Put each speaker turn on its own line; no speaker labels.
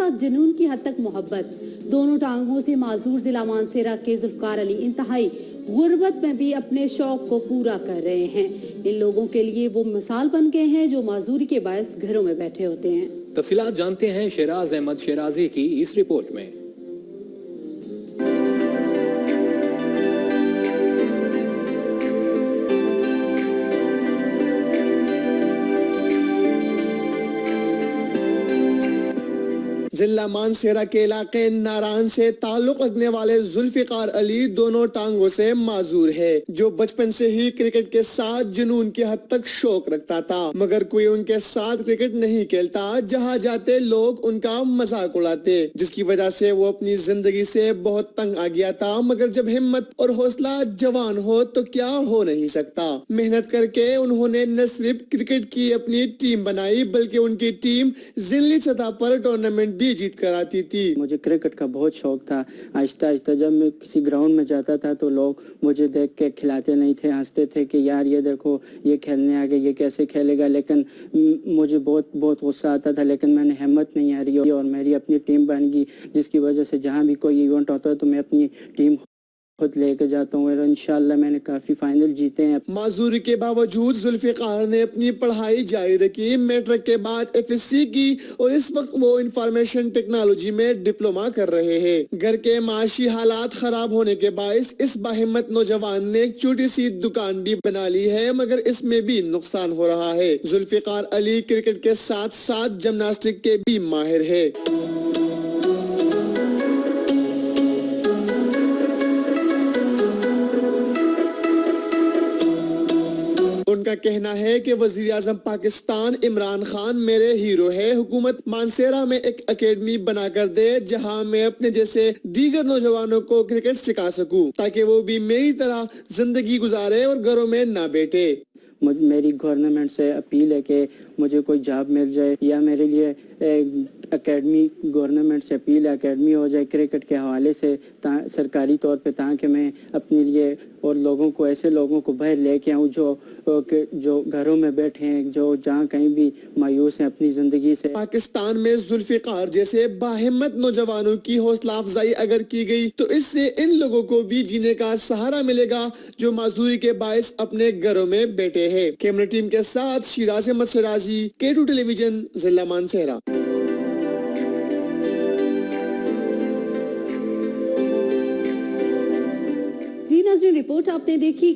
साथ जुनून की हद तक मोहब्बत। दोनों टांगों से माजूर जिला मानसेरा के जुल्फकार अली इंतहाई गुर्बत में भी अपने शौक को पूरा कर रहे हैं। इन लोगों के लिए वो मिसाल बन गए हैं जो माजूरी के बायस घरों में बैठे होते हैं।
तफसीलात जानते हैं शेराज अहमद शेराजी की इस रिपोर्ट में।
जिला मानसेरा के इलाके नारायण से ताल्लुक रखने वाले जुल्फिकार अली दोनों टांगों से माजूर है, जो बचपन से ही क्रिकेट के साथ जुनून की हद तक शौक रखता था, मगर कोई उनके साथ क्रिकेट नहीं खेलता। जहां जाते लोग उनका मजाक उड़ाते, जिसकी वजह से वो अपनी जिंदगी से बहुत तंग आ गया था। मगर जब हिम्मत और हौसला जवान हो तो क्या हो नहीं सकता। मेहनत करके उन्होंने न सिर्फ क्रिकेट की अपनी टीम बनाई, बल्कि उनकी टीम जिले सतह पर टूर्नामेंट भी जीत कर आती थी।
मुझे क्रिकेट का बहुत शौक था। आहिस्ता आहिस्ता जब मैं किसी ग्राउंड में जाता था तो लोग मुझे देख के खिलाते नहीं थे, हंसते थे कि यार ये देखो ये खेलने आ गया, ये कैसे खेलेगा। लेकिन मुझे बहुत गुस्सा आता था, लेकिन मैंने हिम्मत नहीं हारी और मेरी अपनी टीम बन गई, जिसकी वजह से जहाँ भी कोई इवेंट होता है तो मैं अपनी टीम खुद लेके जाता हूँ और इंशाल्लाह मैंने काफी फाइनल जीते हैं।
माजूरी के बावजूद जुल्फिकार ने अपनी पढ़ाई जारी रखी। मैट्रिक के बाद FSC की और इस वक्त वो इंफॉर्मेशन टेक्नोलॉजी में डिप्लोमा कर रहे हैं। घर के माशी हालात खराब होने के बायस इस बाहिम्मत नौजवान ने एक छोटी सी दुकान भी बना ली है, मगर इसमें भी नुकसान हो रहा है। जुल्फिकार अली क्रिकेट के साथ साथ जिम्नास्टिक के भी माहिर है। उनका कहना है कि वजीर आजम पाकिस्तान इमरान खान मेरे हीरो है। हुकूमत मानसेरा में एक एकेडमी बनाकर दे, जहां मैं अपने जैसे दीगर नौजवानों को क्रिकेट सिखा सकूं, ताकि वो भी मेरी तरह जिंदगी गुजारे और घरों में ना बैठे।
मेरी गवर्नमेंट से अपील है कि मुझे कोई जॉब मिल जाए, या मेरे लिए एकेडमी, गवर्नमेंट से अपील है एकेडमी हो जाए क्रिकेट के हवाले से सरकारी तौर पे, ताकि मैं अपने लिए और लोगों को, ऐसे लोगों को बाहर लेके आऊँ जो घरों में बैठे हैं, जो जहाँ कहीं भी मायूस हैं अपनी जिंदगी से।
पाकिस्तान में जुल्फिकार जैसे बाहिम्मत नौजवानों की हौसला अफजाई अगर की गई तो इससे इन लोगों को भी जीने का सहारा मिलेगा, जो मजदूरी के बायस अपने घरों में बैठे हैं। कैमरा टीम के साथ शेराज अहमद शेराजी, K2 टेलीविजन, जिला मानसेरा।
जी नाज़रीन, रिपोर्ट आपने देखी।